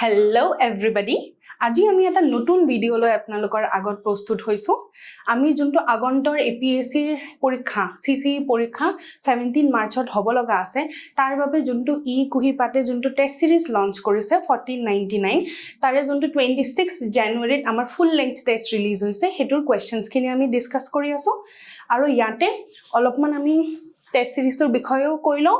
Hello everybody. আজি আমি এটা নতুন ভিডিও লৈ আপোনালোকৰ আগত প্ৰস্তুত হৈছো আমি যোনটো আগন্তৰ APSC পৰীক্ষা CCE পৰীক্ষা 17 মাৰ্চত হ'ব লগা আছে তাৰ বাবে যোনটো eKuhipath যোনটো টেষ্ট সিৰিজ লঞ্চ কৰিছে 1499 তাৰে যোনটো 26 জানুৱাৰীত আমাৰ ফুল লেংথ টেষ্ট ৰিলিজ হৈছে হেতুৰ কোৱেশ্চনছ খিনি আমি ডিসকাস কৰি আছো আৰু ইয়াতে অলপমান আমি টেষ্ট সিৰিজৰ বিষয়েও কইলো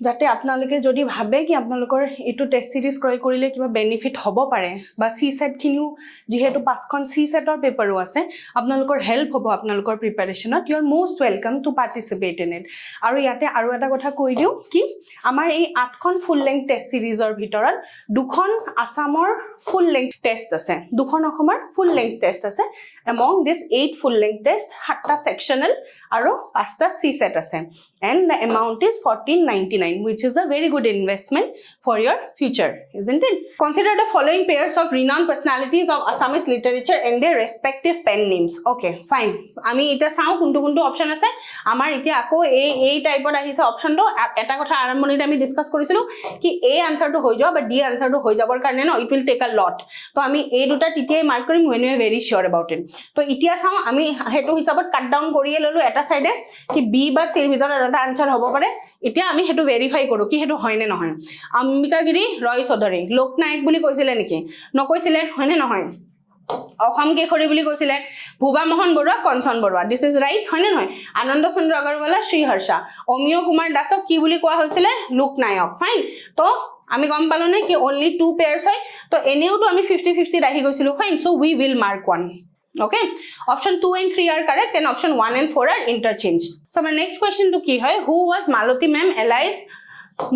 যাতে আপোনালোকে যদি ভাবে কি আপোনালোকৰ এটো টেষ্ট সিৰিজ ক্ৰয় কৰিলে কিবা বেনিফিট হ'ব পাৰে বা সিসেট খিনিও যেহেতু পাঁচখন সিসেটৰ পেপাৰও আছে আপোনালোকৰ হেল্প হ'ব আপোনালোকৰ প্ৰিপাৰেচনত you are most welcome to participate in it আৰু ইয়াতে আৰু এটা কথা কৈ দিও কি আমাৰ এই 8খন ফুল লেংথ টেষ্ট সিৰিজৰ ভিতৰত দুখন আসামৰ ফুল লেংথ টেষ্ট আছে দুখন অসমৰ ফুল লেংথ টেষ্ট আছে among this 8 full length test 7টা sectional আৰু 5টা সিসেট আছে and the amount is 1499 which is a very good investment for your future isn't it consider the following pairs of renowned personalities of Assamese literature and their respective pen names okay fine আমি এটা চাও কোনটো কোনটো option আছে আমাৰ এতিয়া আকৌ এই টাইপৰ আহিছে অপচনটো এটা কথা আৰম্ভণিতে আমি ডিসকাস কৰিছিলো কি এ আনসাৰটো হৈ যাব বা ডি আনসাৰটো হৈ যাবৰ কাৰণে ন it will take a lot তো আমি এই দুটা তিতিয়াই মাৰ্ক কৰিম when we are very sure about it তো ইতিয়া চাও আমি হেতু হিচাপত কাট ডাউন কৰিয়ে ললো এটা সাইডে কি বি বা সি ৰ ভিতৰত এটা আনসাৰ হ'ব পাৰে ইতিয়া আমি হেতু ভেৰিফাই কৰো কি হেতু হয় নে নহয় অম্বিকাগিৰি ৰয় চৌধুৰী লোকনায়ক বুলি কৈছিলে নেকি নকৈছিলে হয় নে নহয় অসম কেখৰি বুলি কৈছিলে Bhuba Mohan Baruah Kanchan Baruah this is right হয় নে নহয় আনন্দ চন্দ্ৰ আগৰৱালা শ্ৰী হৰ্ষা অমিয় কুমাৰ দাসক কি বুলি কোৱা হৈছিলে লোকনায়ক ফাইন তো আমি গম পালো নে কি only 2 pairs হয় তো এনেও তো আমি 50-50 ৰাখি গৈছিলো fine so we will mark one okay option 2 and 3 are correct then option 1 and 4 are interchanged so my next question to ki hai who was Maloti ma'am alias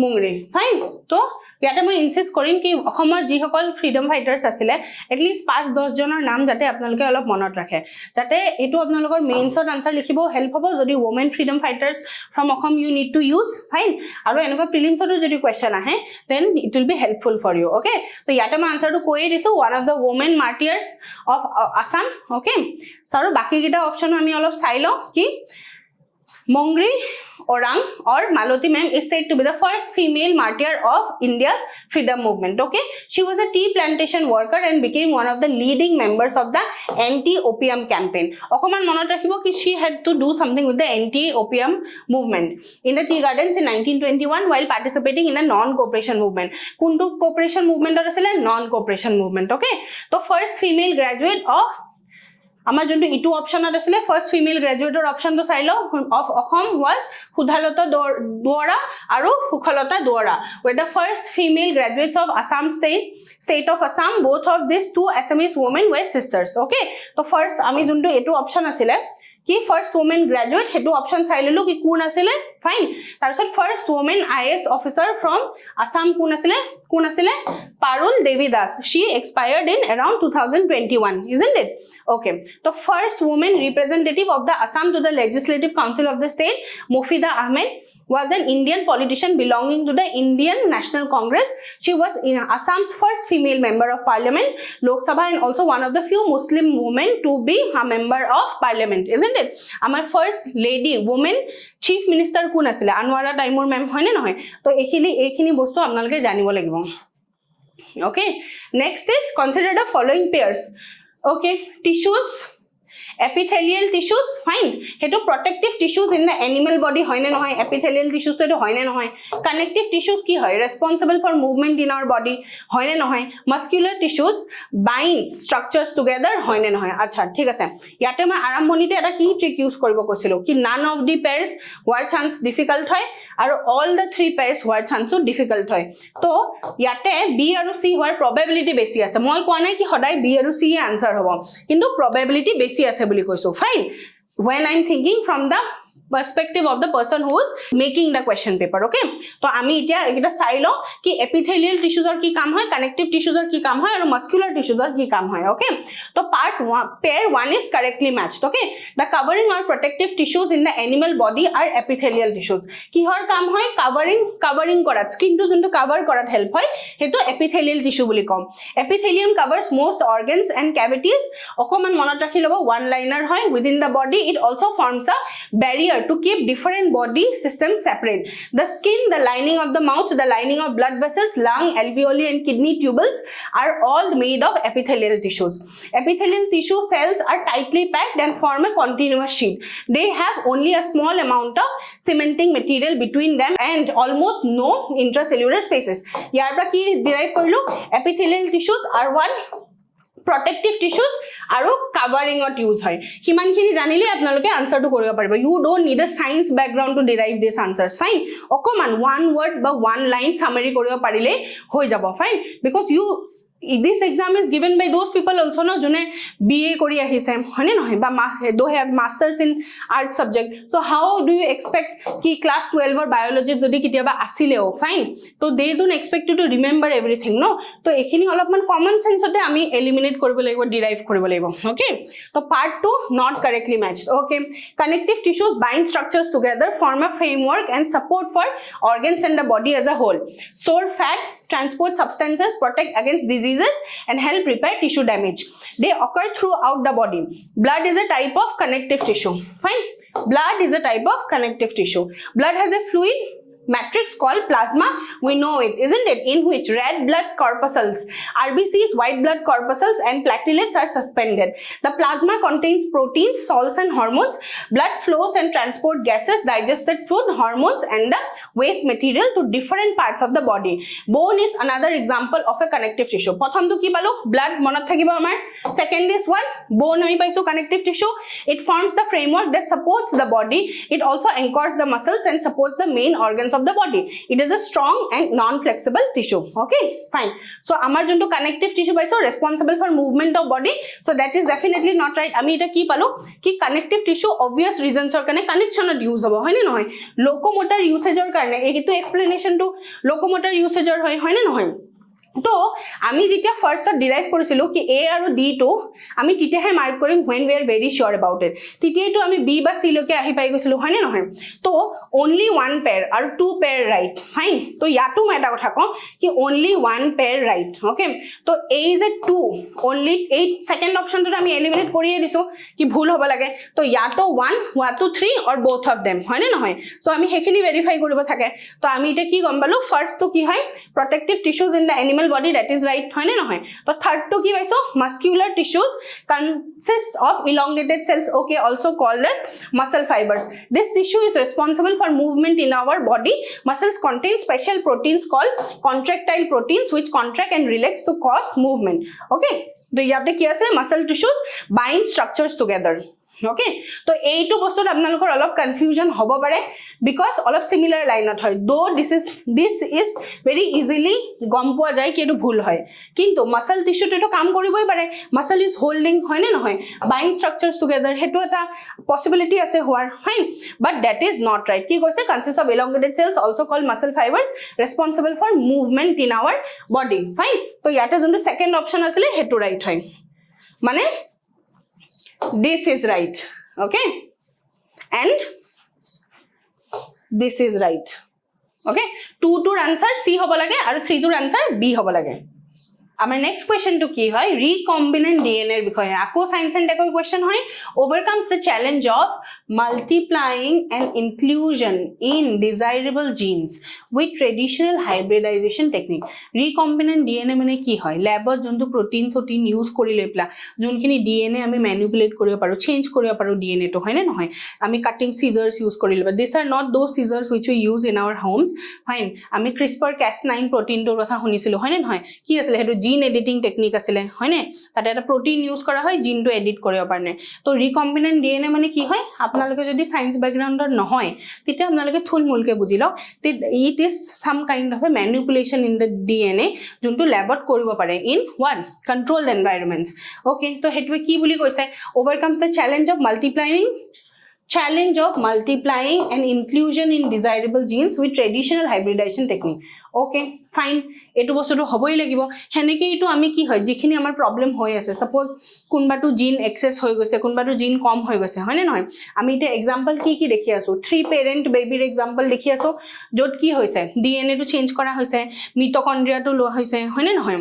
Mungre fine to ইয়াতে মই insist কৰিম কি অসমৰ যি সকল freedom ফাইটাৰ্স আছিল at least 5-10 জনৰ নাম যাতে আপোনালোকে অলপ মনত ৰাখে যাতে এটো আপোনালোকৰ মেইনছত আনসাৰ লিখিব হেল্প হ'ব যদি women freedom fighters from Assam you need to use fine আৰু এনেকুৱা প্ৰিলিমছতো যদি কোৱেশ্চন আহে then it will be helpful for you okay তো ইয়াতে মই আনসাৰটো কৈয়ে দিছো one of the women martyrs of Assam okay সৰো বাকি কিটা অপচন আমি অলপ চাই লও কি Mongri Orang or Maloti ma'am is said to be the first female martyr of India's freedom movement. Okay, she was a tea plantation worker and became one of the leading members of the anti-opium campaign. Okoman monot rakhibo ki she had to do something with the anti-opium movement in the tea gardens in 1921 while participating in a non-cooperation movement. Kuntu cooperation movement asile non-cooperation movement. Okay, so first female graduate of আমাৰ যোনটো ইটো অপচনত আছিল first female গ্ৰেজুৱেটৰ অপচনটো চাইলো of Assam was Sudhalata Dowerah আৰু Sukhalata Dowerah were the first female graduates of Assam state of Assam both of these two Assamese women were sisters okay তো first আমি যোনটো এটো অপচন আছিল কি ফার্স্ট ওমেন গ্ৰেজুৱেট হেতু অপচন চাইললো কি কোন আছিল ফাইন তাৰছত first women IAS officer from Assam কোন আছিল Parul Devi Das she expired in around 2021 isn't it okay the first woman representative of the Assam to the Legislative Council of the state Mufida Ahmed was an Indian politician belonging to the Indian National Congress she was Assam's first female member of parliament Lok Sabha and also one of the few Muslim women to be a member of parliament isn't it our first lady woman chief minister কোন আছিল Anwara Taimur ma'am হয় নে নহয় তো এইখিনি বস্তু আপোনালোকে জানিব লাগিব okay next is consider the following pairs okay tissues epithelial tissues fine hetu protective tissues in the animal body hoy na noy epithelial tissues to hoy na noy connective tissues ki hoy responsible for movement in our body hoy na noy muscular tissues binds structures together hoy na noy acha thik ase yate ma arambonite eta ki trick use koribo kosilo ki none of the pairs word chance difficult hoy aru all the 3 pairs word chance difficult hoy to yate b aru c hoy probability besi ase moi koa nai ki hodai b aru c answer hobo kintu probability besi ase বুলি কৈছো fine when I'm thinking from the perspective of the person who is making the question paper okay তো আমি এতিয়া এটা চাইলো কি epithelial tissues or কি কাম হয় connective tissues or কি কাম হয় আৰু muscular tissues or কি কাম হয় okay তো part 1 pair 1 is correctly matched okay the covering or protective tissues in the animal body are epithelial tissues কিহৰ কাম হয় covering কৰাত skin to যোনটো cover কৰাত help হয় হেতু epithelial tissue বুলি কম epithelium covers most organs and cavities অকমান মনত ৰাখি লব one liner হয় within the body it also forms a barrier to keep different body systems separate. The skin, the lining of the mouth, the lining of blood vessels, lung, alveoli and kidney tubules are all made of epithelial tissues. Epithelial tissue cells are tightly packed and form a continuous sheet. They have only a small amount of cementing material between them and almost no intracellular spaces. Yar pra ki derive korlo? Epithelial tissues are one protective tissues aru covering ot use hoy. Himan khini janile apnaloke answer to koribo paribo. You don't need a science background to derive these answers. Fine. Okoman one word ba one line summary koribo parile hoi jabo. Fine. Because this exam is given by those people also no jone BA kori ahise hone nohe ba do have masters in art subject. So how do you expect ki class 12 or biology jodi kitiaba asileo? Fine. So they don't expect you to remember everything, no? So ekhini olopman common sense ote ami eliminate koribo lagibo, derive koribo lagibo. Okay, so part 2 not correctly matched. Okay, connective tissues bind structures together, form a framework and support for organs and the body as a whole. Store fat, transport substances, protect against diseases and help repair tissue damage. They occur throughout the body. Blood is a type of connective tissue. Fine. Blood is a type of connective tissue. Blood has a fluid matrix called plasma. We know it, isn't it? In which red blood corpuscles, RBCs, white blood corpuscles and platelets are suspended. The plasma contains proteins, salts and hormones. Blood flows and transport gases, digested food, hormones and the waste material to different parts of the body. Bone is another example of a connective tissue. Prothom tu ki palo? Blood monot thakibo amar. Second is what? Bone ami paisu connective tissue. It forms the framework that supports the body. It also anchors the muscles and supports the main organs of the body. It is a strong and non-flexible tissue. Okay, fine. So amar junto connective tissue paiso responsible for movement of body. So that is definitely not right. Ami eta ki palo ki connective tissue obvious reasons or kane connection not use hobo hoy na noy. Locomotor usage or karne ekitu explanation to locomotor usage or hoy na noy. তো আমি যেতিয়া first derive কৰিছিলো কি A আৰু D টো আমি তিতেহে mark কৰিম when we are very sure about it. তিতেই তো আমি B বা C লকে আহি পাই গৈছিলো হয় না নহয় তো only one pair আৰু two pair right. Fine. তো ইয়াটো এটা কথা কও কি only one pair right. Okay. তো A is a 2 only 8 second option তো আমি এলিমিনেট কৰিয়ে দিছো কি ভুল হ'ব লাগে তো ইয়াটো 1 ইয়াটো 3 or both of them হয় না নহয় সো আমি হেখিনি ভেৰিফাই কৰিব থাকে তো আমি এটা কি গম পালো ফার্স্ট তো কি হয় protective tissues in the animal body, that is right hoy na noy. To third to ki paiso muscular tissues consist of elongated cells, okay, also called as muscle fibers. This tissue is responsible for movement in our body. Muscles contain special proteins called contractile proteins which contract and relax to cause movement. Okay, to yate ki ase muscle tissues bind structures together. Okay, so এইটো বস্তুত আপোনালোকৰ অলপ confusion হ'ব পাৰে because অলপ সিমিলাৰ লাইনত হয় though this is very easily গম পোৱা যায় কি এটো ভুল হয় কিন্তু মাসল টিস্যুটো এটো কাম কৰিবই পাৰে মাসল ইজ হোল্ডিং হয় না নহয় বাইন্ড স্ট্ৰাকচাৰস টুগেদাৰ হেটো এটা পসিবিলিটি আছে হোৱাৰ fine but that is not right কি কৈছে consist of elongated cells also called muscle fibers responsible for movement in our body fine তো ইয়াতে যোনটো সেকেন্ড অপশন আছিল হেটো ৰাইট হয় মানে this is right okay and this is right okay 2 to answer C hobo lage aru 3 to answer B hobo lage Our next question to ki hoy recombinant DNA er bikhoye ako science and tech question hoy overcomes the challenge of multiplying and inclusion in desirable genes with traditional hybridization technique recombinant DNA mane ki hoy lab ot jontu protein use kori lepla jonkhini DNA ami manipulate koribo paru change koribo paru DNA to hoy na nohoy ami cutting scissors use kori leba these are not those scissors which we use in our homes fine ami CRISPR-Cas9 protein to kotha hunisilo hoy na nohoy ki asile hetu gene editing technique asile hoy ne tata eta protein use kora hoy gene to edit koribo parne to recombinant DNA mane ki hoy apnaloke jodi science background or nohoy tite apnaloke thulmulke bujilo it is some kind of a manipulation in the DNA juntu lab ot koribo pare in one controlled environments okay to hetwe ki boli koise overcomes the challenge of multiplying and inclusion in desirable genes with traditional hybridization technique okay fine etu bostu to hoboi lagibo heneke etu ami ki hoy jikhini amar problem hoy ase suppose kunba tu gene excess hoy goise kunba tu gene kom hoy goise hoy na noy ami ite example ki dekhi asu 3 parent baby example dekhi asu jot ki hoise DNA to change kora hoise mitochondria to lo hoise hoy na noy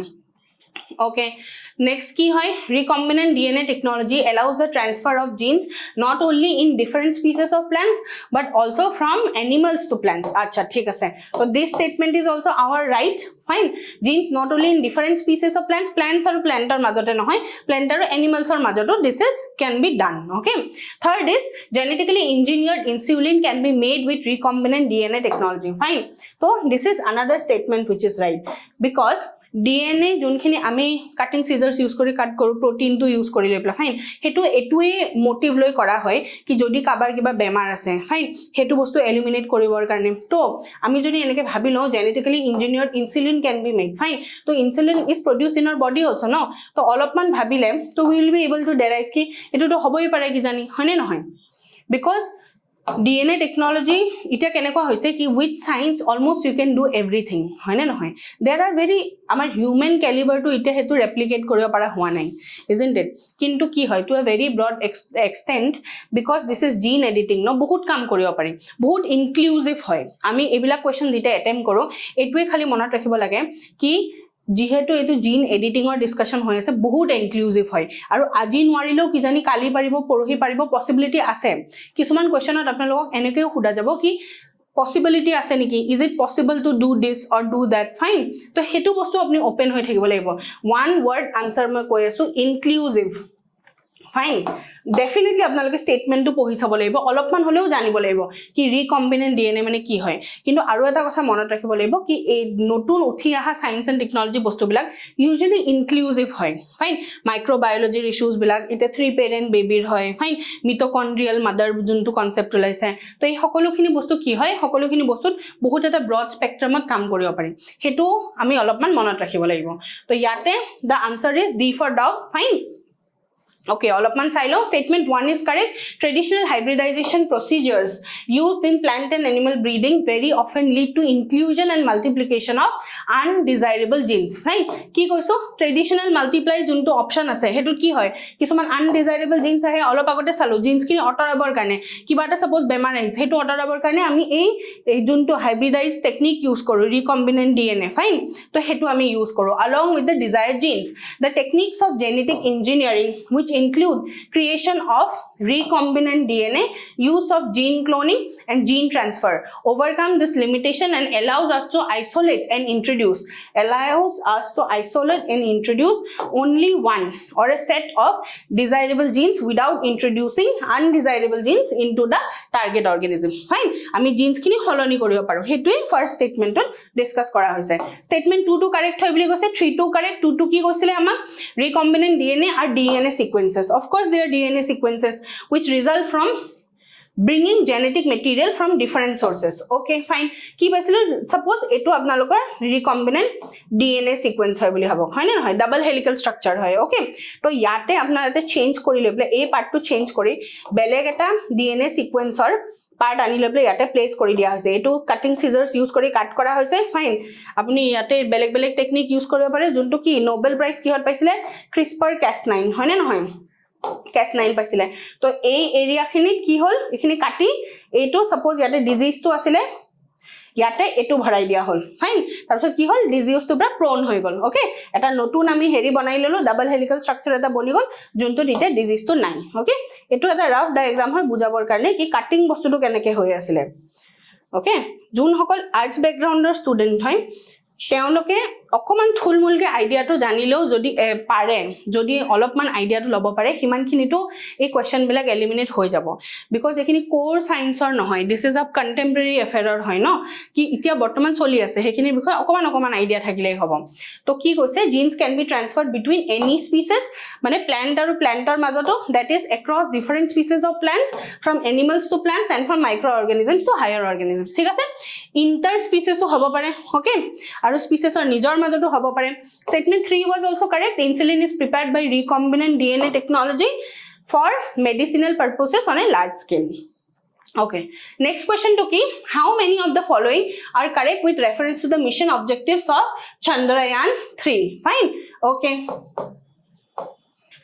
Okay, next key hoy recombinant DNA technology allows the transfer of genes not only in different species of plants but also from animals to plants. Acha thik ase, so this statement is also our right. Fine, genes not only in different species of plants, plants aru plantar majote nohoy, plant aru animals or majoto this is can be done. Okay, third is genetically engineered insulin can be made with recombinant DNA technology. Fine, so this is another statement which is right, because DNA যোনখিনি আমি cutting scissors use কৰি কাট কৰো, protein টো use কৰি লৈপলা। Fine, হেতু এটুৱে motive লৈ কৰা হয় কি যদি কাবাৰ কিবা বেমাৰ আছে, ফাইন, হেতু বস্তু এলিমিনেট কৰিবৰ কাৰণে। তো আমি যদি এনেকে ভাবি লওঁ genetically engineered insulin can be made. Fine, তো insulin is produced in our body also ন, তো অলপমান ভাবিলে তো will be able to derive কি এটুটো হ'বই পাৰে কি জানি, হয়নে নহয়? বিকজ DNA technology এটা কেনেকুৱা হৈছে কি with science almost you can do everything, হয়নে নহয়? There are very আমাৰ human caliber to এটা হেতু replicate কৰিব পৰা হোৱা নাই, isn't it? কিন্তু কি হয় to a very broad extent because this is gene editing ন, বহুত কাম কৰিব পাৰি, বহুত inclusive হয়। আমি এইবিলাক question যেটা attempt কৰো এটুৱে খালি মনত ৰাখিব লাগে কি যেহেতু এটো জিন এডিটিংৰ ডিসকাশন হৈ আছে বহুত ইনক্লুসিভ হয় আৰু আজি নোৱাৰিলেও কি জানি কালি পাৰিব পৰহি পাৰিব পসিবিলিটি আছে। কিছুমান কোৱেশ্চনত আপোনালোকক এনেকেও খুদা যাব কি পসিবিলিটি আছে নেকি, is it possible to do this or do that. Fine, তো হেতু বস্তু আপনি ওপেন হৈ থাকিব লাগিব। ওয়ান ওয়ার্ড আনসার মই কৈ আছো ইনক্লুসিভ। ফাইন, ডেফিনেটলি আপোনালোকে স্টেটমেন্টটো পঢ়ি চাব লাগিব, অলপমান হলেও জানিব লাগিব কি ৰিকম্বিনেন্ট ডিএনএ মানে কি হয়। কিন্তু আৰু এটা কথা মনত ৰাখিব লাগিব কি এই নতুন উঠি অহা সায়েন্স এন্ড টেকনলজি বস্তুবিলাক ইউজুয়ালি ইনক্লুসিভ হয়। ফাইন, মাইক্ৰোবায়োলজিৰ ইস্যুজ বিলাক এটা 3 পেৰেন্ট বেবিৰ হয়। ফাইন, মিটোকন্ড্ৰিয়াল মাদাৰ যোনটো কনসেপ্ট ওলাইছে, তো এই সকলোখিনি বস্তু কি হয়, সকলোখিনি বস্তুত বহুত এটা ব্ৰড স্পেক্ট্ৰামত কাম কৰিব পাৰি, হেতু আমি অলপমান মনত ৰাখিব লাগিব। তো ইয়াতে the answer is D for dog. Fine. Okay, all of man silo. Statement 1 is correct. Traditional hybridization procedures used in plant and animal breeding very often lead to inclusion and multiplication of undesirable genes. Right? Ki koiso traditional multiply junto option ase hetu ki hoy kisuman undesirable genes ahe all of agote salo genes kini otorabor karone kiba ta suppose bemar aise hetu otorabor karone ami ei junto hybridized technique use koru recombinant DNA. Fine, to hetu ami use koru along with the desired genes. The techniques of genetic engineering which include creation of recombinant DNA, use of gene cloning and gene transfer overcome this limitation and allows us to isolate and introduce only one or a set of desirable genes without introducing undesirable genes into the target organism. Fine, ami genes kini holoni koribo paro, hetui first statement discuss kora hoise। Statement 2 to correct hoy boli goise, 3 to correct, 2 to ki goisile amak recombinant DNA or DNA sequences. Of course, they are DNA sequences which result from bringing genetic material from different sources. Okay, fine. Ki paisilo suppose etu apnalokar recombinant DNA sequence hoy boli habok, hoy na hoy double helical structure hoy। Okay, to yate apnar ate change kori lebla a part to change kori beleg eta DNA sequence or part ani lebla yate place kori dia hoise, etu cutting scissors use kori cut kora hoise। Fine, apni yate beleg technique use koribo pare junto ki Nobel Prize ki hot paisile CRISPR-Cas9 hoy na hoy Cas9 পাইছিলে। তো এই area খিনিত কি হল এখিনি কাটি এইটো suppose ইয়াতে disease তো আছিল ইয়াতে এটো ভৰাই দিয়া হল। ফাইন, তাৰপিছত কি হল ডিজিজ তো পুৰা প্ৰোন হৈ গল। ওকে, এটা নতুন আমি হেৰি বনাই ললো ডাবল হেলিকেল স্ট্ৰাকচাৰ এটা বনি গল যোনটো দিতে ডিজিজ তো নাই। ওকে, এটো এটা ৰাফ ডায়াগ্ৰাম হয় বুজাবৰ কাৰণে কি কাটিং বস্তুটো কেনেকে হৈ আছিল। ওকে, যোন সকল আৰ্টস ব্যাকগ্ৰাউণ্ডৰ ষ্টুডেন্ট হয় তেওঁলোকে অকমান থুলমুলকে আইডিয়াটো জানিলেও যদি পারে, যদি অলপমান আইডিয়াটো লব পারে হিমানখিনিটো এই কোয়েশ্চন বিলাক এলিমিনেট হৈ যাব। বিকজ এখিনি কোৰ সায়েন্সৰ নহয়, দিস ইজ আ কন্টেম্পৰেৰী এফেয়াৰৰ হয় ন, কি এতিয়া বৰ্তমান চলি আছে সেইখিনিৰ বিষয়ে অকমান আইডিয়া থাকিলেই হ'ব। তো কি কৈছে genes can be transferred between any species, মানে প্ল্যান্ট আৰু প্ল্যান্টৰ মাজতো, that is across different species of plants from animals to plants and from micro organisms to higher organisms. ঠিক আছে, ইন্টাৰ স্পিসিসও হ'ব পাৰে। ওকে, আৰু স্পিসিসৰ নিজৰ মাজতো হ'ব পাৰে। Statement 3 was also correct. Insulin is prepared by recombinant DNA technology for medicinal purposes on a large scale. Okay, next question to key, how many of the following are correct with reference to the mission objectives of Chandrayaan 3? Fine. Okay,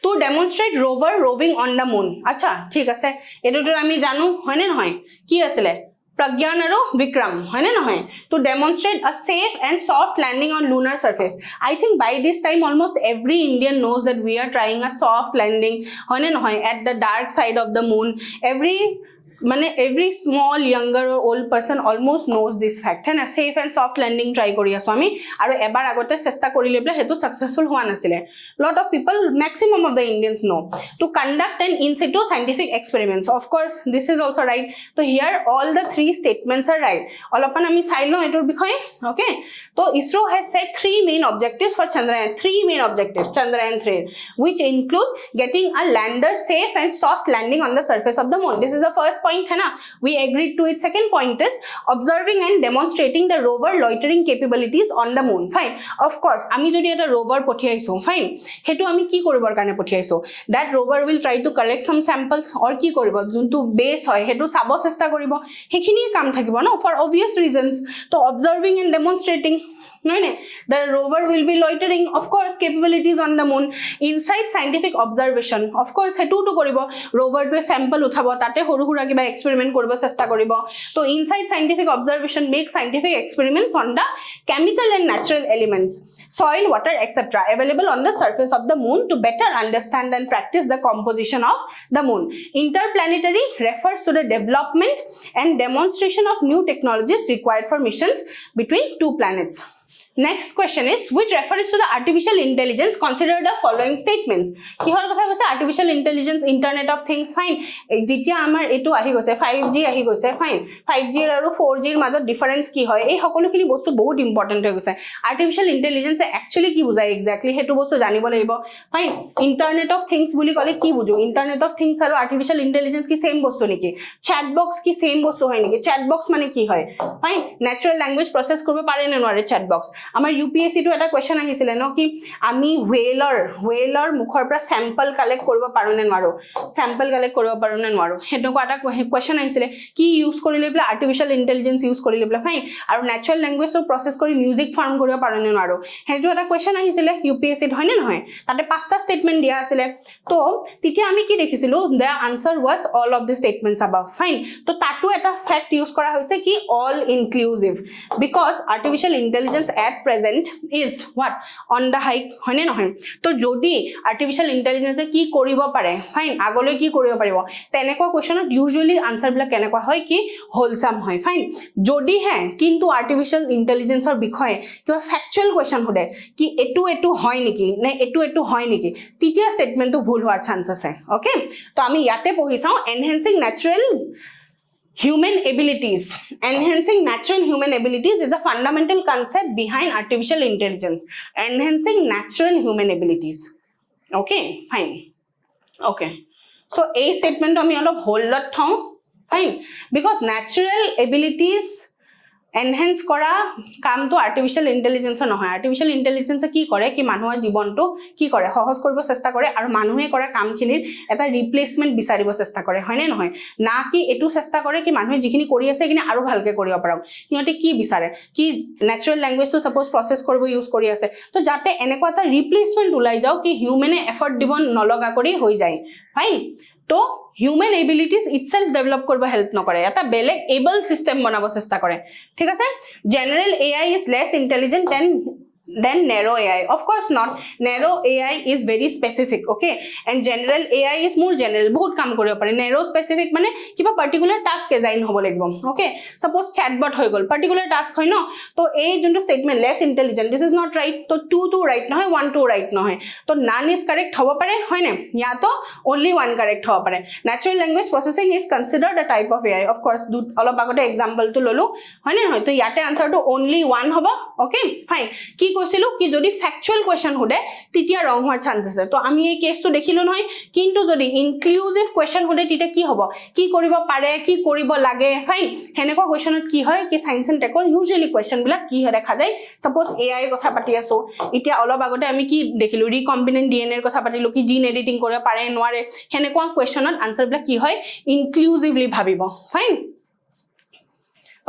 to demonstrate rover roving on the moon. Acha, thik ase, etu to ami janu hoy na hoy ki asile Pragyan aru Vikram hoy na noy to demonstrate a safe and soft landing on lunar surface. I think by this time almost every Indian knows that we are trying a soft landing hoy na noy at the dark side of the moon. Every small younger or old person almost knows this fact hai na safe and soft landing try kori asu ami aru ebar agote chesta korile bla hetu successful howa nasile. Lot of people, maximum of the Indians know to conduct an in situ scientific experiments. Of course this is also right. So here all the three statements are right. Olopan ami sai lo etor bikhoye. Okay, so ISRO has set three main objectives for Chandrayaan. Three main objectives Chandrayaan 3, which include getting a lander safe and soft landing on the surface of the moon. This is the first point hai na, we agreed to it. Second point is observing and demonstrating the rover loitering capabilities on the moon. Fine, of course ami jodi eta rover pothiaiso, fine, hetu ami ki koribor karone pothiaiso, that rover will try to collect some samples or ki koribo juntu base hoy hetu sabo chesta koribo, hekhini kam thakibo no, for obvious reasons. So observing and demonstrating, the rover will be loitering, of course, capabilities on the moon. Inside scientific observation, of course hetu to koribo, rover to sample uthabo tate horu hura kiba experiment koribo chesta koribo. So inside scientific observation, make scientific experiments on the chemical and natural elements, soil, water, etc. available on the surface of the moon to better understand and practice the composition of the moon. Interplanetary refers to the development and demonstration of new technologies required for missions between two planets. Next question is, with reference to the artificial intelligence, consider the following statements. Kihor kotha koise artificial intelligence, internet of things, fine. Jitia amar etu ahi goise 5G ahi goise, fine. 5G aru 4G er major difference ki hoy, ei hokolo khini bostu bahut important hoy goise. Artificial intelligence actually ki bujai exactly hetu bostu janibo lagibo, fine. Internet of things boli kole ki buju, internet of things aru artificial intelligence ki same bostu niki, chat box ki same bostu hoy niki, chat box mane ki hoy, fine. Natural language process korbe pare na nore chat box. Amar UPSC to eta question ahisile no ki ami whaler mukhor pra sample collect koribo paru ne nwaru, sample collect koribo paru ne nwaru, heto ko eta question ahisile ki use korile bla artificial intelligence use korile bla, fine. Aru natural language to process kori music form koribo paru ne nwaru, heto eta question ahisile UPSC hoy ne noy, tate pasta statement dia asile. To titia ami ki dekhisilu, the answer was all of the statements above, fine. To tatu eta fact use kora hoise ki all inclusive, because artificial intelligence at present is what on the hike hoy ne noy. To jodi artificial intelligence ki koribo pare, fine, agole ki koribo paribo, tenekwa question usually answer bla kenekwa hoy ki wholesome hoy, fine. Jodi hai kintu artificial intelligence or bikhoye kiba factual question hode ki etu hoy niki ne etu hoy niki, titia statement to bhul hoar chances hai. Okay, to ami yate pohi sao enhancing natural human abilities. Enhancing natural human abilities is the fundamental concept behind artificial intelligence. Enhancing natural human abilities. Okay, fine. Okay, so a statement ami olop hold lot thau, fine, because natural abilities enhance kora কাম তো artificial intelligence নহয়. Artificial intelligence কি কৰে কি মানুহৰ জীৱনটো কি কৰে সহজ কৰিব চেষ্টা কৰে আৰু মানুহে কৰা কামখিনিৰ এটা ৰিপ্লেসমেন্ট বিচাৰিব চেষ্টা কৰে, হয়নে নহয়, না কি এটো চেষ্টা কৰে কি মানুহে যিখিনি কৰি আছে কিনে আৰু ভালকে কৰিব পাৰক. সিহঁতে কি বিচাৰে কি ন্যাচাৰাল ল্যাঙ্গুৱেজ তো সাপোজ প্ৰসেস কৰিব ইউজ কৰি আছে, তো যাতে এনেকুৱা এটা ৰিপ্লেসমেন্ট ওলাই যাও কি হিউম্যানে এফৰ্ট দিব নলগা কৰি হৈ যায়, ফাইন. তো human abilities itself develop korba help nokore, eta beleg able system banabo chesta kore, thik ase. General AI is less intelligent than narrow AI. Of course not. Narrow AI is very specific, okay, and general AI is more general, bahut kam koribo pare. Narrow specific mane kiba particular task assign hobo lagibo, okay. Suppose chatbot hoy gol particular task hoy no, to ei junto statement less intelligent, this is not right. To 2 right no hoy, 1 2 right no hoy, to none is correct hobo pare, hoy ne, ya to only one correct hobo pare. Natural language processing is considered a type of AI. Of course olof agote example to lolu, hoy ne hoy, to yate answer to only one hobo, okay, fine. Ki কৈছিলো কি যদি factual question হডে তিতিয়া রং হওয়ার chance আছে, তো আমি এই কেসটো দেখিলো নহয়, কিন্তু যদি ইনক্লুসিভ কোয়েশ্চন হডে তিতিয়া কি হ'ব, কি কৰিব পাৰে কি কৰিব লাগে, ফাইন. হেনেকুৱা কোয়েশ্চনত কি হয় কি সায়েন্স এন্ড টেকৰ ইউজুয়ালি কোয়েশ্চন বিলাক কি হয় দেখা যায়. সাপোজ এআই এর কথা পাতি আছো, ইতিয়া অলপ আগতে আমি কি দেখিলো রিকম্বিনেন্ট ডিএনএ এর কথা পাতিলো কি জিন এডিটিং কৰিব পাৰে নোৱাৰে, হেনেকুৱা কোয়েশ্চনত আনসার বিলাক কি হয় ইনক্লুসিভলি ভাবিব, fine.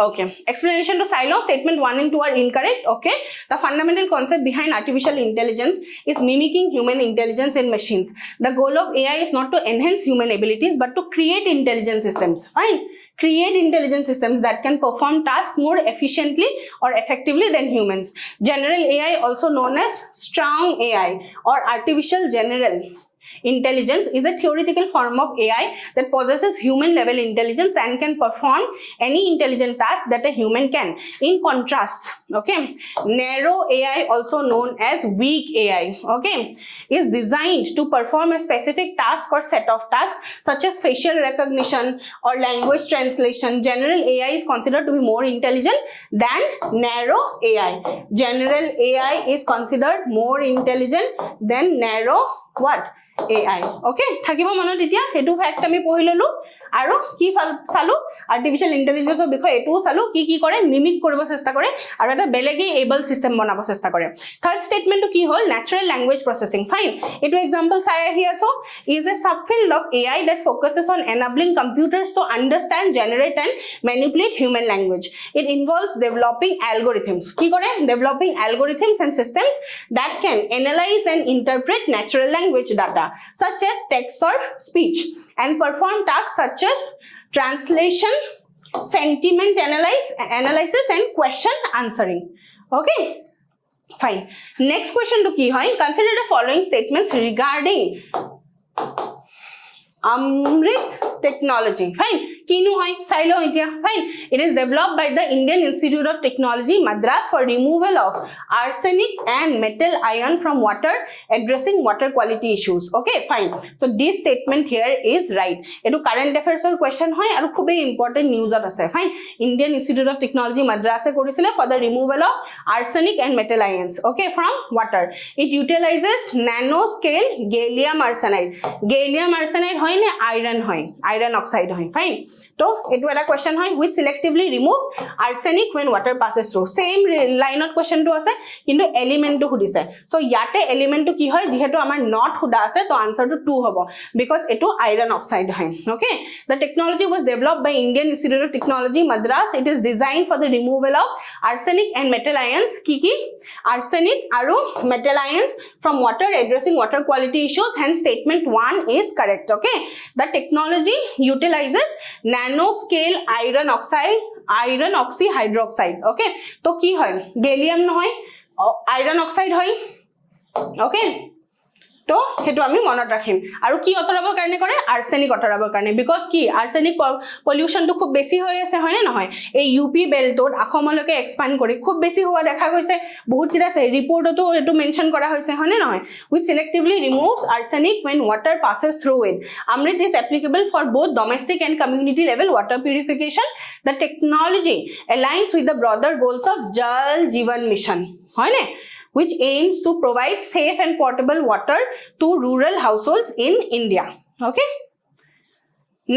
Okay, explanation to silo statement 1 and 2 are incorrect. Okay, the fundamental concept behind artificial intelligence is mimicking human intelligence in machines. The goal of AI is not to enhance human abilities but to create intelligent systems, fine. create intelligent systems that can perform tasks more efficiently or effectively than humans. General AI, also known as strong AI or artificial general intelligence, is a theoretical form of AI that possesses human level intelligence and can perform any intelligent task that a human can. In contrast, okay, narrow AI, also known as weak AI, okay, is designed to perform a specific task or set of tasks such as facial recognition or language translation. General AI is considered to be more intelligent than narrow AI. General AI is considered more intelligent than narrow what? AI. Okay, থাকিব মনত এতিয়া হেতু fact আমি পঢ়ি ললো আৰু কি চালো আৰ্টিফিশিয়াল ইন্টেলিজেন্সৰ বিষয় এটো চালো কি কৰে মিমিক কৰিব চেষ্টা কৰে আৰু এটা বেলেগে এবল সিস্টেম বনাব চেষ্টা কৰে থাৰ্ড স্টেটমেন্টটো কি হ'ল ন্যাচাৰাল ল্যাঙ্গুৱেজ প্ৰসেসিং ফাইন এটো এক্সাম্পল চাই আহি আছো is a subfield of AI that focuses on enabling computers to understand, generate and manipulate human language. It involves developing algorithms কি কৰে developing algorithms and systems that can analyze and interpret natural language data such as text or speech and perform tasks such as translation, sentiment analysis and question answering. Okay, fine. Next question to ki hoy, consider the following statements regarding Amrit technology. Fine. Kinu hoy sailo itia. Fine. It is developed by the Indian Institute of Technology, Madras, for removal of arsenic and metal ion from water, addressing water quality issues. Okay, fine. So this statement here is right. Etu current affairs or question hoy aru khube important news ase. Fine. Indian Institute of Technology, Madras e korisile for the removal of arsenic and metal ions, okay, from water. It utilizes nanoscale gallium arsenide. Gallium arsenide hoy ne iron oxide hoy. Fine. So it was a question which selectively removes arsenic when water passes through. Same line of question to ase kintu element to hudise. So yate element to ki hoy jehetu amar not huda ase to answer to 2 hobo because eto iron oxide hoy. Okay, the technology was developed by Indian Institute of Technology, Madras. It is designed for the removal of arsenic and metal ions ki arsenic aru metal ions from water, addressing water quality issues. Hence statement 1 is correct. Okay, the technology utilizes nanoscale iron oxy hydroxide. Okay, to ki hoy gallium noy iron oxide hoy. Okay, তো হেতু আমি মনত ৰাখিম আৰু কি অতৰাবৰ কাৰণে কৰে arsenic অতৰাবৰ কাৰণে বিকজ কি আৰ্সেনিক পলিউশন তো খুব বেছি হৈ আছে হয় না নহয় এই ইউপি বেল্টত অসমলৈকে এক্সপান্ড কৰি খুব বেছি হোৱা দেখা গৈছে বহুত কিটা আছে ৰিপৰ্টতো এটো মেনশন কৰা হৈছে হয় না নহয় which selectively removes arsenic when water passes through it. Amrit is applicable for both domestic and community level water purification. The technology aligns with the broader goals of Jal Jeevan Mission, হয় না, which aims to provide safe and portable water to rural households in India. Okay,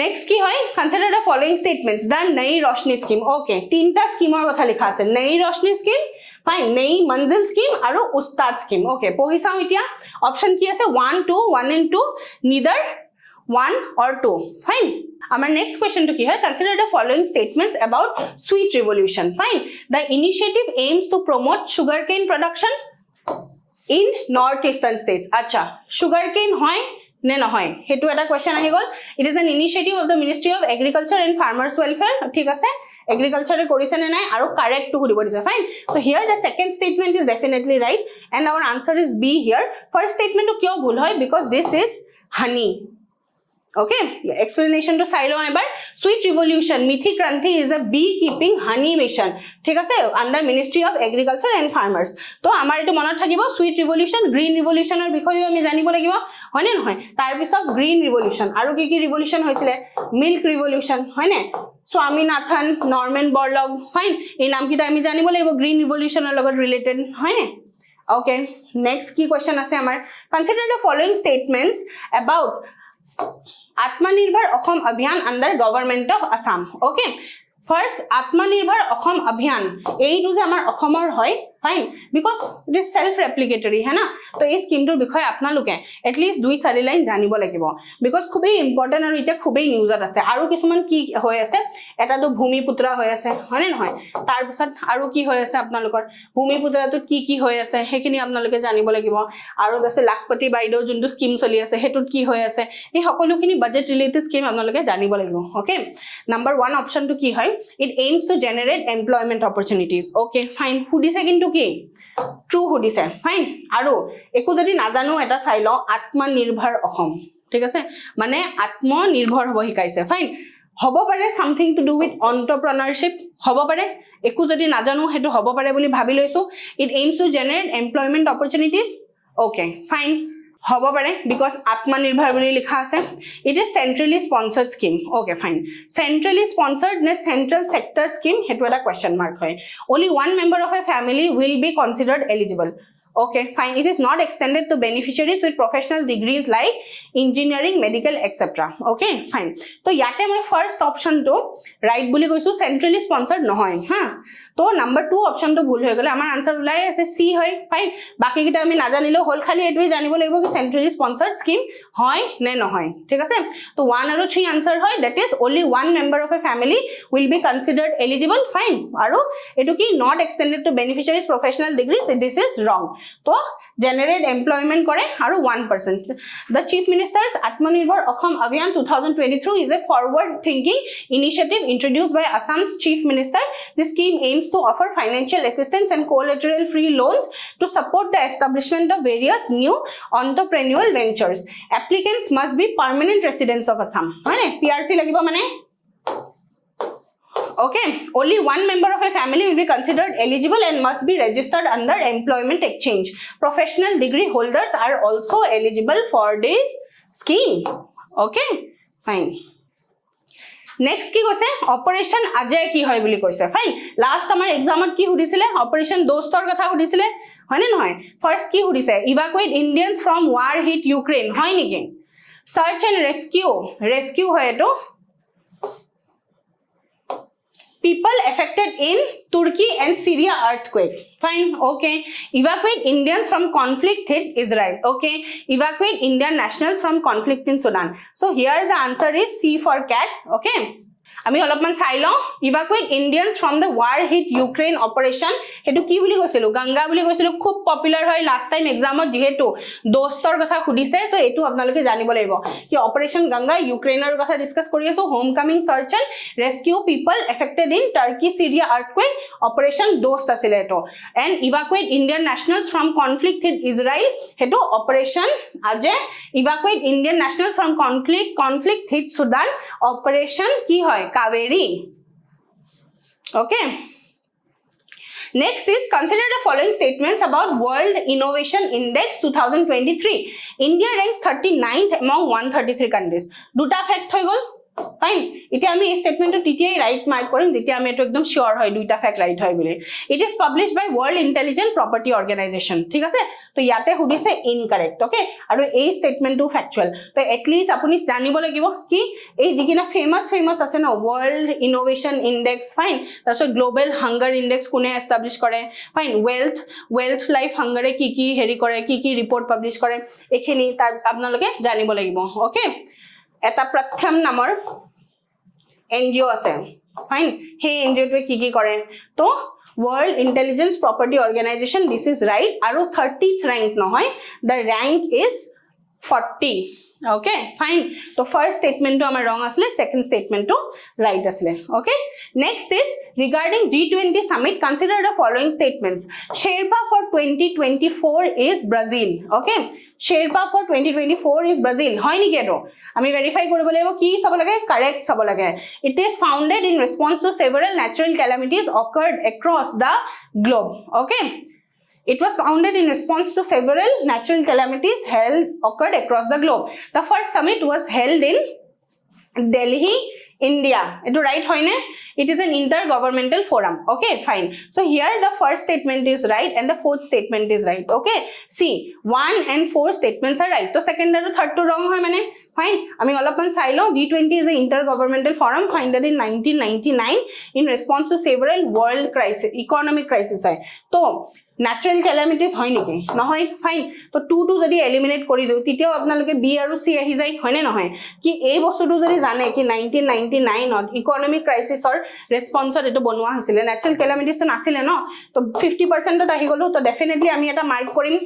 next ki hoy consider the following statements. The Nai Roshni scheme. Okay, tinta scheme or kotha likha ase Nai Roshni scheme, fine, Nai Manzil scheme aru Ustad scheme. Okay, pohi sao itia option ki ase 1 2 1 and 2, neither 1 or 2. Fine. Our next question to ki hai, consider the following statements about sweet revolution. Fine. The initiative aims to promote sugarcane production in northeastern states. Acha, sugarcane hoy ne na hoy hetu eta question ahi gol. It is an initiative of the Ministry of Agriculture and Farmers Welfare. Thik ase agriculture e korise ne nai aru correct to hudibo dise. Fine. So here the second statement is definitely right and our answer is B here. First statement to kyo bhul hoy because this is honey. Okay, explanation to silo ebar. Sweet revolution mithi kranti is a beekeeping honey mission, thik ase, under Ministry of Agriculture and Farmers. To amar etu monot thakibo sweet revolution, green revolution or bikhoye ami janibo lagibo hoy ne noy. Tar pisot green revolution aru ki revolution hoisile milk revolution hoy ne, Swaminathan, Norman Borlaug, fine, ei naam kita ami janibo lagibo green revolution or logot related hoy ne. Okay, next key question ase amar, consider the following statements about Atmanirbhar Assam Abhiyan under government of Assam. Okay, first Atmanirbhar Assam Abhiyan ei tu je amar Assamor hoy fine because it is self replicatory है ना तो इस scheme टुर বিষয়ে আপোনালোকে at least 2-4 line জানিব লাগিব because খুবেই ইম্পৰ্টেন্ট আৰু এটা খুবেই নিউজত আছে আৰু কিছুমান কি হৈ আছে এটা তো ভূমিপুত্ৰা হৈ আছে হয়নে নহয় তাৰ পিছত আৰু কি হৈ আছে আপোনালোকৰ ভূমিপুত্ৰাটো কি হৈ আছে হেখিনি আপোনালোকে জানিব লাগিব আৰু আছে লাখপতি বাইদেউ যোনটো স্কিম চলি আছে হেতুত কি হৈ আছে এই সকলোখিনি বাজেট ৰিলেটেড স্কিম আপোনালোকে জানিব লাগিব ওকে নাম্বাৰ 1 অপশন টু কি হয় it aims to generate employment opportunities okay fine হুডিছে কিন্তু কি ট্ৰু হুডিছে ফাইন আৰু একো যদি নাজানো এটা চাই ল আত্মনিৰ্ভৰ অসম ঠিক আছে মানে আত্মনিৰ্ভৰ হ'ব শিকাইছে ফাইন হ'ব পাৰে সামথিং টু ডু উইথ এন্টাৰপ্ৰেনাৰশিপ হ'ব পাৰে একো যদি নাজানো হেতু হ'ব পাৰে বুলি ভাবি লৈছো it aims to generate employment opportunities okay fine হ'ব পাৰে because আত্মনিৰ্ভৰ বুলি লিখা আছে it is centrally sponsored scheme okay fine centrally sponsored ne central sector scheme hetu eta question mark hoy only one member of a family will be considered eligible okay fine it is not extended to beneficiaries with professional degrees like engineering medical etc okay fine to yate moi first option to right boli koisu centrally sponsored nohoy ha to number 2 option to bhul hoy gole amar answer ulai ase c hoy fine baki kita ami najanilo hol khali etui janibo lagibo ki centrally sponsored scheme hoy ne nohoy thik ase to 1 aru 3 answer hoy that is only one member of a family will be considered eligible fine aru etu ki not extended to beneficiaries professional degrees this is wrong to generate employment kore aru 1% the chief minister's atmanirbhar akham abhiyan 2023 is a forward thinking initiative introduced by Assam's chief minister this scheme aims to offer financial assistance and collateral free loans to support the establishment of various new entrepreneurial ventures applicants must be permanent residents of Assam mane PRC lagibo mane okay only one member of a family will be considered eligible and must be registered under employment exchange professional degree holders are also eligible for this scheme okay fine next ki koise operation ajay ki hoy boli koise fine last amar exam ot ki hudisile operation dostor kotha hudisile hoy ne noy first ki hudise evacuate Indians from war hit Ukraine hoy niki search and rescue hoy eto people affected in Turkey and Syria earthquake fine okay evacuate Indians from conflict hit Israel okay evacuate Indian nationals from conflict in Sudan so here the answer is C for cat okay আমি অলপমান চাই লওঁ evacuate Indians from the war hit Ukraine operation হেতু কি বুলি কৈছিলো গঙ্গা বুলি কৈছিলো খুব পপুলাৰ হয় লাষ্ট টাইম এক্সামত যেহেতু দোস্তৰ কথা খুদিছে তো এটু আপোনালোকে জানিব লাগিব কি অপাৰেশন গঙ্গা ইউক্ৰেইনৰ কথা ডিসকাস কৰি আছো home coming search and rescue people affected in Turkey Syria earthquake operation Dost আছিল এটো and evacuate Indian nationals from conflict hit Israel হেতু operation Ajay evacuate Indian nationals from conflict hit Sudan operation কি হয় Kaveri okay next is consider the following statements about World Innovation Index 2023 India ranks 39th among 133 countries duta fact hoy gol fine iti ami ei statement to TTI right mark korim jeti ami eto ekdom sure hoy duita fact right hoy bole it is published by World Intelligent Property Organization thik ase to yate hudise incorrect okay aru ei statement to factual to at least apuni janibo lagibo ki ei jikina famous ase na World Innovation Index fine taso Global Hunger Index kune establish kore fine wealth life hunger e ki heri kore ki report publish kore ekhini tar apnaloke janibo lagibo okay eta pratham namor NGO ase fine he NGO to ki kore to World Intelligence Property Organization this is right aru 30th rank nohoy the rank is 40 okay fine so first statement to amar wrong asle second statement to right asle okay next is regarding G20 summit consider the following statements Sherpa for 2024 is Brazil okay Sherpa for 2024 is Brazil hoy ni keto ami verify koribo laibo ki sab lage correct sab lage it is founded in response to several natural calamities occurred across the globe okay It was founded in response to several natural calamities occurred across the globe. The first summit was held in Delhi India. It right hoine? It is an intergovernmental forum. Okay, fine. So here the first statement is right and the fourth statement is right. Okay, see 1 and 4 statements are right. So second and third to wrong hoy mane fine. Ami olopan sai lo G20 is an intergovernmental forum founded in 1999 in response to several world crisis, economic crisis hoy. So natural calamities hoy niki na hoy fine. So 2 jodi eliminate kori diu titio apnaloke B aru C ahi jai hoy na hoy ki ei bostu tu jodi jane ki 1999 ot economic crisis or response or eto bonwa hoisile natural calamities to nasile no to 50% ot ahi golo to definitely ami eta mark korim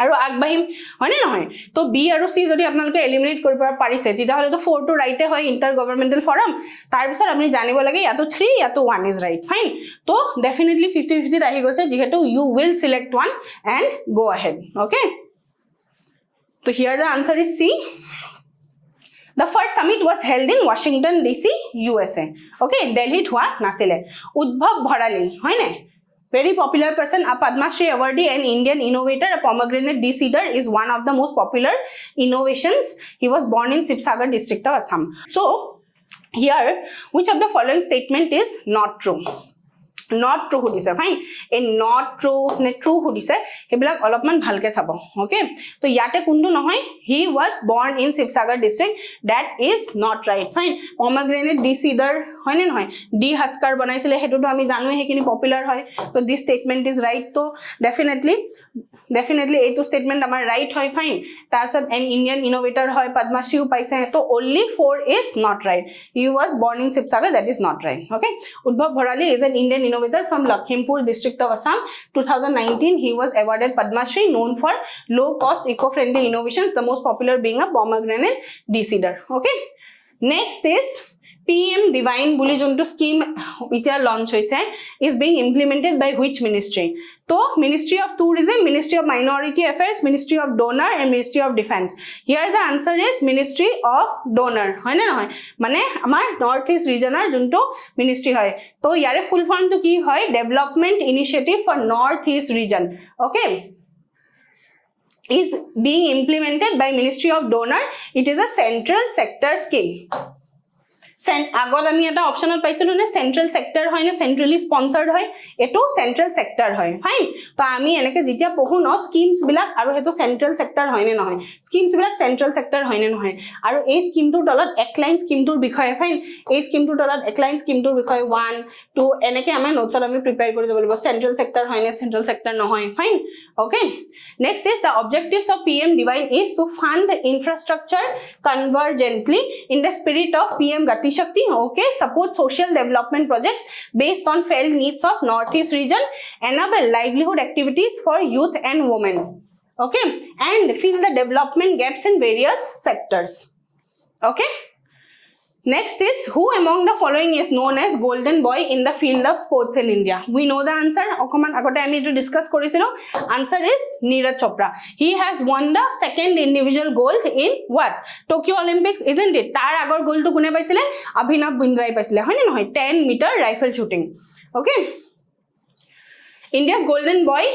আৰু আগবাহিম হয়নে নহয় তো B আৰু সি যদি আপোনালোকে eliminate কৰিব পাৰিছে তেতিয়া তো 4 টু ৰাইটে হয় ইন্টাৰ গভৰ্নমেন্টাল ফৰাম তাৰ পিছত আপুনি জানিব লাগে ইয়াতো 3 ইয়াতো 1 ইজ ৰাইট ফাইন তো ডেফিনেটলি 50-50 আহি গৈছে যেহেতু you will select one and go ahead okay তো here the answer is C The first summit was held in Washington DC USA okay Delhi hua nasile Udbhav Bharali hoy ne very popular person, a Padma Shri awardee and Indian innovator, a pomegranate de-seeder is one of the most popular innovations. He was born in Sibsagar district of Assam. So, here, which of the following statement is not true? Not true who dise fine a not true ne true who dise hebilak olopman bhalke sabo okay to yate kundu nohoy he was born in Sibsagar district that is not right fine pomegranate de-seeder hoy ne nohoy de husker banaisile hetu to ami janu he kini popular hoy so this statement is right to definitely ei to statement amar right hoy fine tarsot an Indian innovator hoy Padma Shri paise to only 4 is not right he was born in Sibsagar that is not right okay Udbhav Bharali is an Indian innovator from Lakhimpur district of Assam 2019 he was awarded Padma Shri known for low cost eco-friendly innovations the most popular being a pomegranate de-seeder okay next is PM Divine Bully Junto scheme which are launched is being implemented by which ministry? So, Ministry of Tourism, Ministry of Minority Affairs, Ministry of Donor and Ministry of Defense. Here the answer is Ministry of Donor. Hoy na hoy? Mane amar Northeast regional junto ministry hoy. So, yare full form to ki hoy Development Initiative for Northeast region. Okay. Is being implemented by Ministry of Donor. It is a central sector scheme. আগত আমি এটা অপশনত পাইছিলো না central sector হয় না centrally sponsored হয় এটো central sector হয় ফাইন তো আমি এনেকে যেতিয়া পঢ়ো ন স্কিমস বিলাক আৰু হেটো সেন্ট্ৰাল সেক্টৰ হয় না নহয় স্কিমস বিলাক সেন্ট্ৰাল সেক্টৰ হয় না নহয় আৰু এই স্কিমটোৰ তলত একলাইন স্কিমটোৰ বিষয়ে ফাইন এই স্কিমটোৰ তলত একলাইন স্কিমটোৰ বিষয়ে 1 2 এনেকে আমাৰ নোটছত আমি প্ৰিপেয়াৰ কৰি যাব লাগিব সেন্ট্রাল সেক্টর হয় না সেন্ট্রাল সেক্টর নহয় fine okay next is the objectives of PM Divine is to fund infrastructure convergently in the spirit of PM Gati Shakti, okay, support social development projects based on felt needs of Northeast region, enable livelihood activities for youth and women, okay, and fill the development gaps in various sectors, okay. Next is who among the following is known as golden boy in the field of sports in India? We know the answer. Okoman agote ami to discuss korisilo. Answer is Neeraj Chopra. He has won the second individual gold in what? Tokyo Olympics, isn't it? Tar agor gold to kune paisile? Abhinav Bindrai paisile. Hoy na hoy 10-meter rifle shooting. Okay. India's golden boy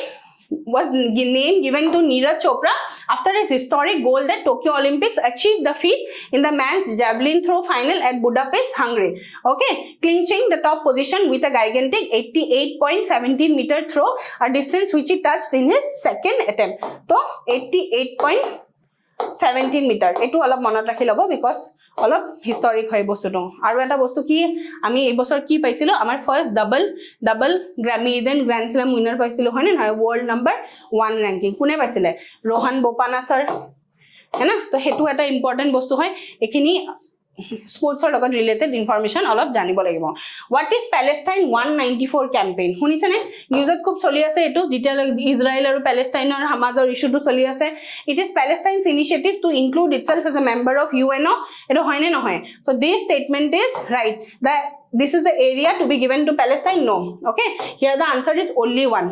was name given to Neeraj Chopra after his historic gold at Tokyo Olympics achieved the feat in the men's javelin throw final at Budapest, Hungary. Okay, clinching the top position with a gigantic 88.17 meter throw, a distance which he touched in his second attempt. So 88.17 meter. Etu alop monot rakhi lobo because অলপ হিস্টরিক হয় বস্তুটো আৰু এটা বস্তু কি আমি এই বছৰ কি পাইছিলো আমাৰ first double Grammy then grand slam winner পাইছিলো হয় না ওয়াৰ্ল্ড নাম্বাৰ 1 ৰ্যাঙ্কিং কোনে পাইছিলে रोहन बोपाना सर है ना তো হেতু এটা ইম্পৰ্টেন্ট বস্তু হয় এখিনি স্পোৰ্টসৰ লগত ৰিলেটেড ইনফৰমেশন অলপ জানিব লাগিব হোৱাট ইজ প্যালেষ্টাইন 194 ক্যাম্পেইন শুনিছেনে নিউজত খুব চলি আছে এটো যেতিয়া ইজৰাইল আৰু প্যালেষ্টাইনৰ হামাজৰ ইস্যুটো চলি আছে it is Palestine's initiative to include itself as a member of UNO এটো হয় নে নহয় so this statement is right that this is the area to be given to Palestine no okay here the answer is only one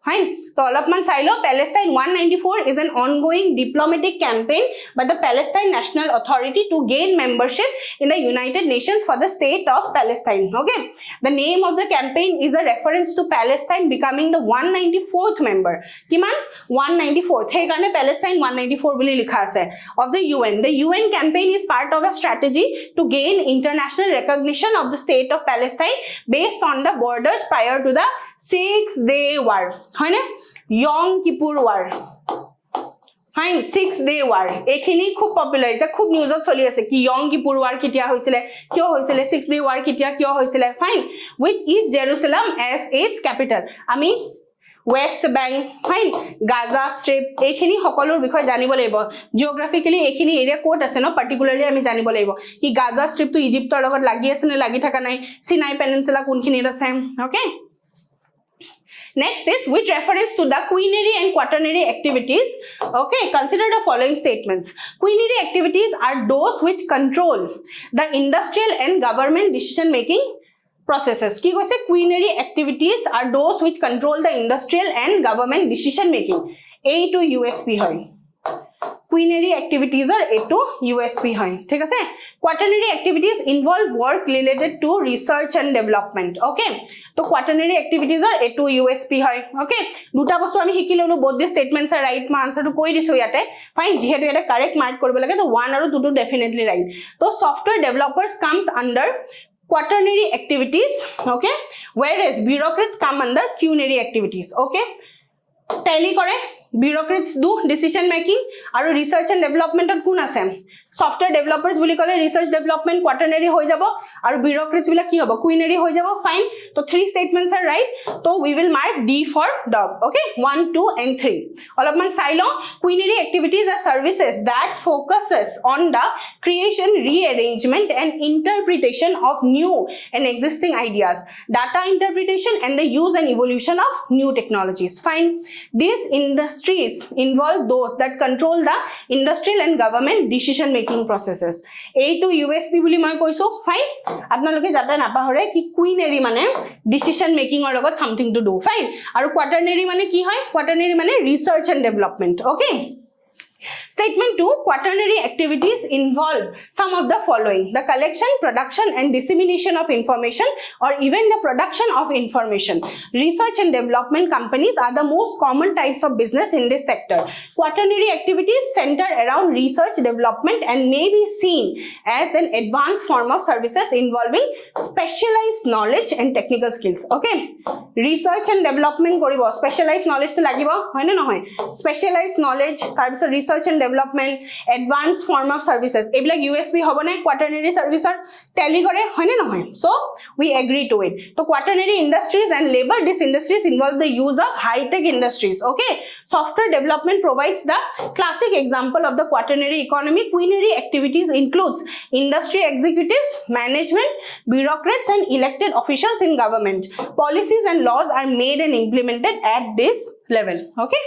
Fine. So অলপমান চাই লো Palestine 194 is an ongoing diplomatic campaign by the Palestine National Authority to gain membership in the United Nations for the state of Palestine. Okay. The name of the campaign is a reference to Palestine becoming the 194th member. Kiman 194th. Hey karone Palestine 194 boli likha ase of the UN. The UN campaign is part of a strategy to gain international recognition of the state of Palestine based on the borders prior to the 6-day war. হয় না Yom Kippur War Fine 6-day war এখিনি খুব popular এটা খুব নিউজত চলি আছে কি Yom Kippur War কিতিয়া হইছিলে কিয় হইছিলে 6-day war কিতিয়া কিয় হইছিলে fine with East Jerusalem as its capital আমি West Bank fine Gaza Strip এখিনি সকলোৰ বিষয় জানিব লাগিব জিওগ্ৰাফিক্যালি এখিনি এৰিয়া কোড আছে ন পাৰ্টিকুলাৰলি আমি জানিব লাগিব কি Gaza Strip তো ইজিপ্টৰ লগত লাগি আছে নে লাগি থকা নাই Sinai Peninsula কোনখিনিত আছে okay Next is with reference to the quinary and quaternary activities. Okay, consider the following statements. Quinary activities are those which control the industrial and government decision making processes. Ki koise quinary activities are those which control the industrial and government decision making. A to USP hoy. Quinary activities are A to USP hoy. Thik ase? Quaternary activities involve work related to research and development. Okay. So quaternary activities are A to USP hoy. Okay. Duta bostu ami hiki lolu both the statements are right. Ma answer to koi disu yate. Fine. Jehetu eta correct mark koribo lage to 1 aru 2 to definitely right. So software developers comes under quaternary activities. Okay. Whereas bureaucrats come under quinary activities. Okay. Tally kore bureaucrats do decision making aru research and development at kun ase software developers boli kole research development quaternary hoy jabo aru bureaucrats bila ki hobo quinary hoy jabo fine so 3 statements are right so we will mark D for dog okay 1 2 and 3 olopman sai lo quinary activities are services that focuses on the creation rearrangement and interpretation of new and existing ideas data interpretation and the use and evolution of new technologies fine these industries involve those that control the industrial and government decision making processes A to USP boli moi koiso fine apnaloke jata napahore ki quinary mane decision making or logot something to do fine aru quaternary mane ki hoy quaternary mane research and development okay Statement 2 quaternary activities involve some of the following the collection production and dissemination of information or even the production of information research and development companies are the most common types of business in this sector quaternary activities center around research development and may be seen as an advanced form of services involving specialized knowledge and technical skills okay research and development koribo specialized knowledge to lagibo hoy na noy specialized knowledge tar research and development advanced form of services ebilak USP hobone quaternary service or tally kore hoy na noy so we agree to it so quaternary industries and labor these industries involve the use of high tech industries okay software development provides the classic example of the quaternary economy quinary activities includes industry executives management bureaucrats and elected officials in government policies and laws are made and implemented at this level okay